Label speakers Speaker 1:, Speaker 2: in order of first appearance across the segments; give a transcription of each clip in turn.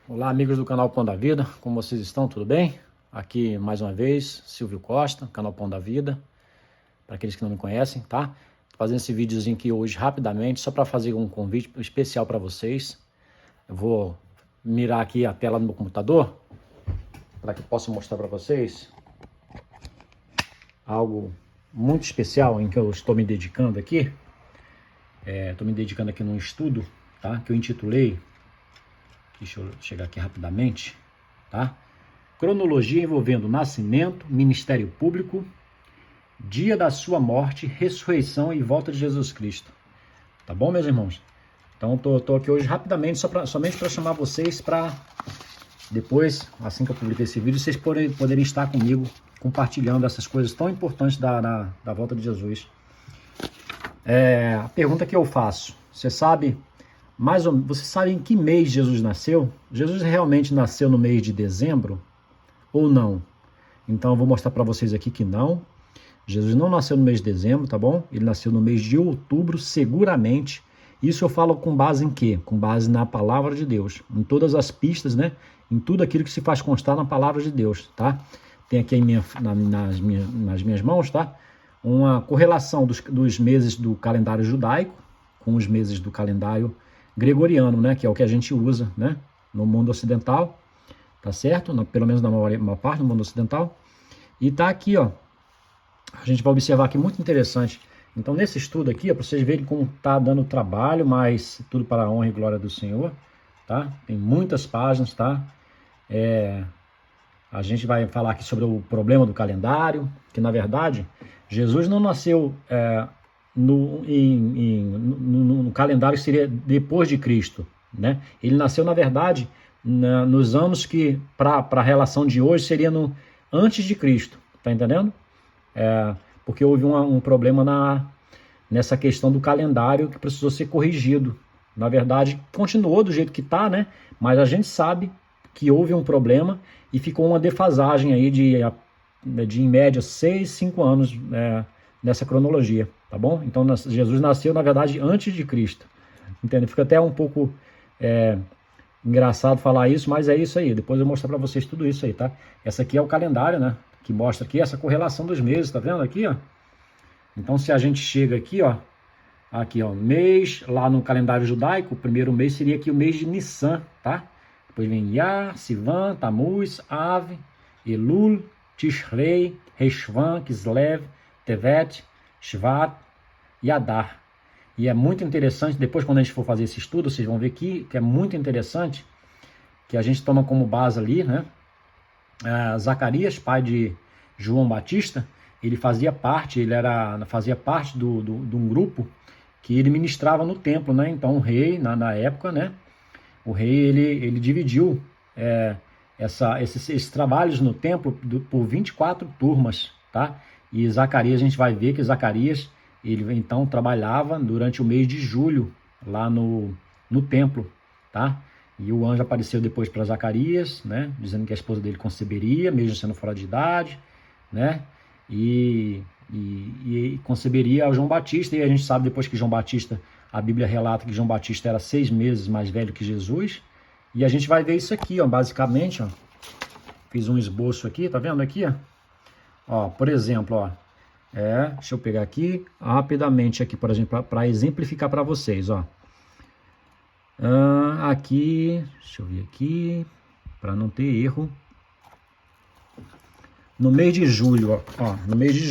Speaker 1: Olá, amigos do canal Pão da Vida, como vocês estão? Tudo bem? Aqui mais uma vez, Silvio Costa, canal Pão da Vida, para aqueles que não me conhecem, tá? Tô fazendo esse videozinho aqui hoje rapidamente, só para fazer um convite especial para vocês. Eu vou mirar aqui a tela do meu computador, para que eu possa mostrar para vocês algo muito especial em que eu estou me dedicando aqui. Estou me dedicando aqui num estudo, tá? Que eu intitulei, deixa eu chegar aqui rapidamente, tá? Cronologia envolvendo nascimento, ministério público, dia da sua morte, ressurreição e volta de Jesus Cristo. Tá bom, meus irmãos? Então, tô aqui hoje rapidamente, somente para chamar vocês para depois, assim que eu publicar esse vídeo, vocês poderem estar comigo compartilhando essas coisas tão importantes da volta de Jesus. A pergunta que eu faço, você sabe em que mês Jesus nasceu? Jesus realmente nasceu no mês de dezembro ou não? Então eu vou mostrar para vocês aqui que não. Jesus não nasceu no mês de dezembro, tá bom? Ele nasceu no mês de outubro, seguramente. Isso eu falo com base em quê? Com base na palavra de Deus, em todas as pistas, né? Em tudo aquilo que se faz constar na palavra de Deus, tá? Tem aqui nas minhas mãos, tá? Uma correlação dos meses do calendário judaico com os meses do calendário gregoriano, né? Que é o que a gente usa, né? No mundo ocidental, tá certo? Pelo menos na maior parte do mundo ocidental. E tá aqui, ó. A gente vai observar aqui muito interessante. Então, nesse estudo aqui, para vocês verem como tá dando trabalho, mas tudo para a honra e glória do Senhor, tá? Tem muitas páginas, tá? A gente vai falar aqui sobre o problema do calendário, que na verdade, Jesus não nasceu no calendário que seria depois de Cristo, né? Ele nasceu, na verdade, nos anos que, para a relação de hoje, seria antes de Cristo, tá entendendo? Porque houve um problema nessa questão do calendário que precisou ser corrigido. Na verdade, continuou do jeito que está, né? Mas a gente sabe que houve um problema e ficou uma defasagem aí de em média 6, 5 anos nessa cronologia, tá bom? Então Jesus nasceu, na verdade, antes de Cristo. Entende? Fica até um pouco engraçado falar isso, mas é isso aí. Depois eu vou mostrar para vocês tudo isso aí, tá? Essa aqui é o calendário, né? Que mostra aqui essa correlação dos meses, tá vendo aqui, ó? Então, se a gente chega aqui, ó, mês, lá no calendário judaico, o primeiro mês seria aqui o mês de Nissan, tá? Depois vem Iyar, Sivan, Tammuz, Av, Elul, Tishrei, Reshvan, Kislev, Tevet, Shvat e Adar. E é muito interessante, depois quando a gente for fazer esse estudo, vocês vão ver que é muito interessante, que a gente toma como base ali, né? Zacarias, pai de João Batista, ele fazia parte de um grupo que ele ministrava no templo, né? Então o rei, na época, né? O rei, ele dividiu esses trabalhos no templo por 24 turmas, tá? E Zacarias, a gente vai ver que Zacarias, ele então trabalhava durante o mês de julho lá no templo, tá? E o anjo apareceu depois para Zacarias, né? Dizendo que a esposa dele conceberia, mesmo sendo fora de idade, né? E conceberia ao João Batista. E a gente sabe depois que João Batista, a Bíblia relata que João Batista era 6 meses mais velho que Jesus. E a gente vai ver isso aqui, ó, basicamente, ó. Fiz um esboço aqui, tá vendo aqui, ó? Ó, por exemplo, ó. Deixa eu pegar aqui rapidamente aqui, por exemplo, para exemplificar para vocês, ó. Aqui, deixa eu ver aqui, para não ter erro. No mês de julho, ó, no mês de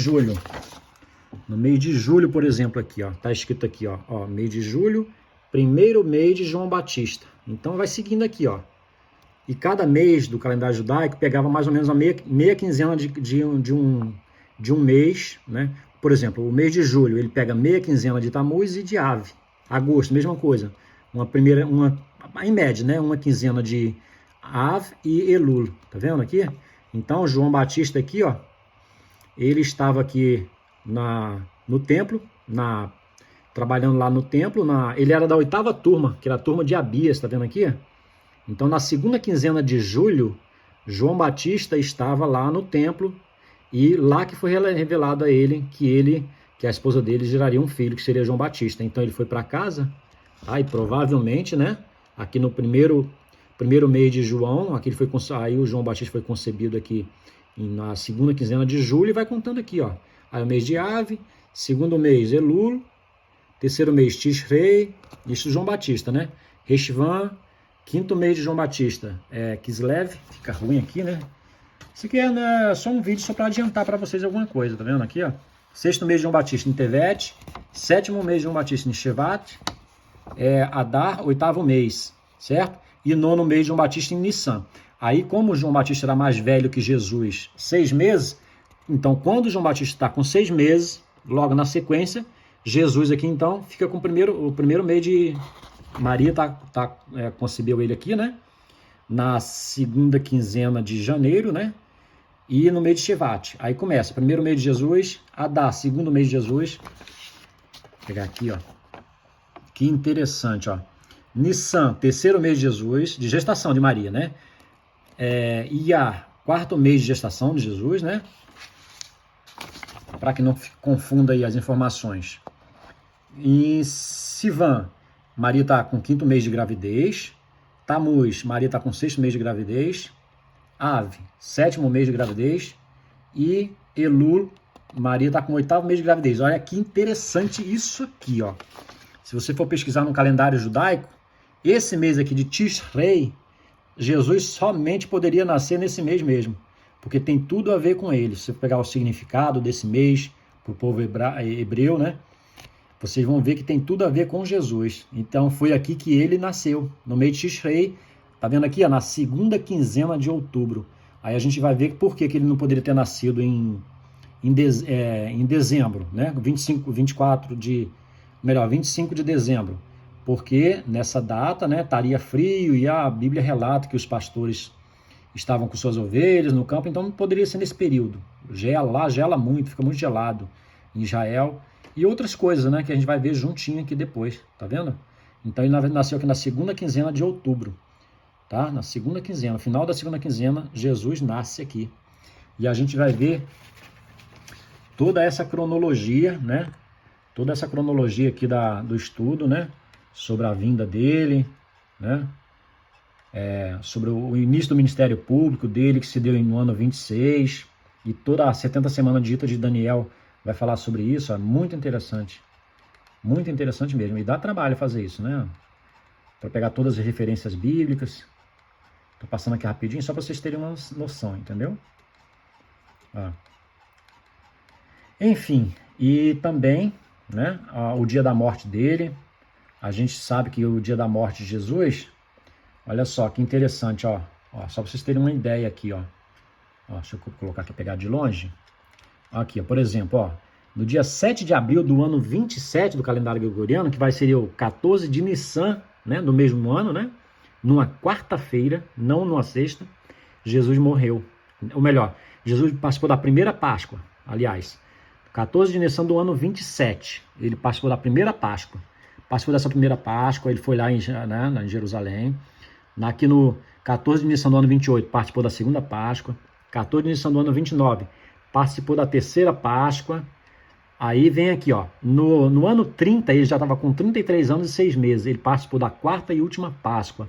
Speaker 1: julho, por exemplo, aqui, ó, tá escrito aqui, ó, mês de julho, primeiro mês de João Batista. Então vai seguindo aqui, ó. E cada mês do calendário judaico pegava mais ou menos uma meia quinzena de um mês, né? Por exemplo, o mês de julho, ele pega meia quinzena de Tammuz e de Av. Agosto, mesma coisa. Em média, né? Uma quinzena de Av e Elul. Tá vendo aqui? Então, João Batista aqui, ó, ele estava aqui no templo, trabalhando lá no templo, ele era da 8ª turma, que era a turma de Abias, tá vendo aqui? Então, na segunda quinzena de julho, João Batista estava lá no templo, e lá que foi revelado a ele que a esposa dele geraria um filho, que seria João Batista. Então, ele foi para casa, tá? E provavelmente, né, aqui no primeiro primeiro mês de João, aqui ele foi, aí o João Batista foi concebido aqui na segunda quinzena de julho, e vai contando aqui, ó. Aí o mês de Ave, segundo mês Elul, terceiro mês Tishrei, isso João Batista, né? Reshvan, quinto mês de João Batista, Kislev, fica ruim aqui, né? Isso aqui é só um vídeo só para adiantar para vocês alguma coisa, tá vendo aqui, ó? Sexto mês de João Batista em Tevet, sétimo mês de João Batista em Shevat, Adar, oitavo mês, certo? E nono mês de João Batista em Nissan. Aí, como João Batista era mais velho que Jesus, 6 meses, então quando João Batista está com 6 meses, logo na sequência, Jesus aqui então fica com o primeiro mês de... Maria concebeu ele aqui, né? Na segunda quinzena de janeiro, né? E no mês de Shevat. Aí começa, primeiro mês de Jesus, Adar, segundo mês de Jesus. Vou pegar aqui, ó. Que interessante, ó. Nissan, terceiro mês de Jesus, de gestação de Maria, né? Iyar, quarto mês de gestação de Jesus, né? Para que não confunda aí as informações. E Sivan, Maria está com quinto mês de gravidez. Tamuz, Maria está com sexto mês de gravidez. Ave, sétimo mês de gravidez. E Elul, Maria está com oitavo mês de gravidez. Olha que interessante isso aqui, ó. Se você for pesquisar no calendário judaico, esse mês aqui de Tishrei, Jesus somente poderia nascer nesse mês mesmo, porque tem tudo a ver com ele. Se você pegar o significado desse mês para o povo hebreu, né? Vocês vão ver que tem tudo a ver com Jesus. Então foi aqui que ele nasceu, no mês de Tishrei. Tá vendo aqui, ó, na segunda quinzena de outubro. Aí a gente vai ver por que ele não poderia ter nascido em dezembro, né? 25 de dezembro. Porque nessa data, né, estaria frio e a Bíblia relata que os pastores estavam com suas ovelhas no campo, então não poderia ser nesse período. Gela muito, fica muito gelado em Israel. E outras coisas, né, que a gente vai ver juntinho aqui depois, tá vendo? Então ele nasceu aqui na segunda quinzena de outubro, tá? Na segunda quinzena, no final da segunda quinzena, Jesus nasce aqui. E a gente vai ver toda essa cronologia, né? Toda essa cronologia aqui do estudo, né? Sobre a vinda dele, né? Sobre o início do ministério público dele, que se deu no ano 26, e toda a 70 semana dita de Daniel vai falar sobre isso. É muito interessante mesmo, e dá trabalho fazer isso, né? Para pegar todas as referências bíblicas. Tô passando aqui rapidinho, só para vocês terem uma noção, entendeu? Enfim, e também, né, o dia da morte dele. A gente sabe que o dia da morte de Jesus, olha só que interessante, ó, só para vocês terem uma ideia aqui, ó. Deixa eu colocar aqui, pegar de longe. Aqui, ó, por exemplo, ó, no dia 7 de abril do ano 27 do calendário gregoriano, que vai ser o 14 de Nissan, né, do mesmo ano, né, numa quarta-feira, não numa sexta, Jesus morreu. Ou melhor, Jesus participou da primeira Páscoa, aliás, 14 de Nissan do ano 27, ele participou da primeira Páscoa. Participou dessa primeira Páscoa, ele foi lá em Jerusalém. Aqui no 14 de Nissan do ano 28, participou da segunda Páscoa. 14 de Nissan do ano 29, participou da terceira Páscoa. Aí vem aqui, ó, no ano 30, ele já estava com 33 anos e 6 meses. Ele participou da quarta e última Páscoa.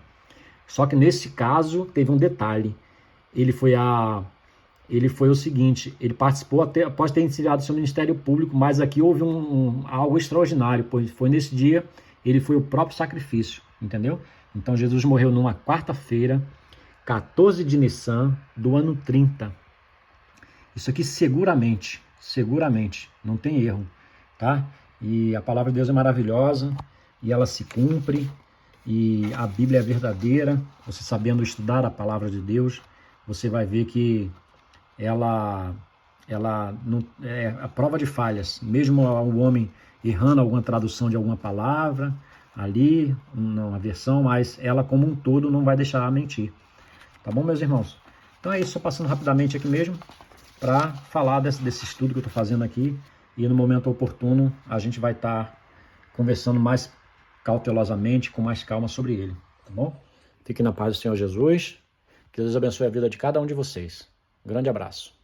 Speaker 1: Só que nesse caso, teve um detalhe. Ele foi o seguinte, ele participou após ter iniciado seu ministério público, mas aqui houve algo extraordinário, pois foi nesse dia, ele foi o próprio sacrifício, entendeu? Então Jesus morreu numa quarta-feira, 14 de Nissan, do ano 30. Isso aqui seguramente, não tem erro, tá? E a palavra de Deus é maravilhosa, e ela se cumpre, e a Bíblia é verdadeira. Você sabendo estudar a palavra de Deus, você vai ver que ela não, é a prova de falhas, mesmo o homem errando alguma tradução de alguma palavra ali, uma versão, mas ela como um todo não vai deixar mentir. Tá bom, meus irmãos? Então é isso, só passando rapidamente aqui mesmo para falar desse estudo que eu estou fazendo aqui, e no momento oportuno a gente vai estar conversando mais cautelosamente, com mais calma sobre ele, tá bom? Fique na paz do Senhor Jesus, que Deus abençoe a vida de cada um de vocês. Grande abraço.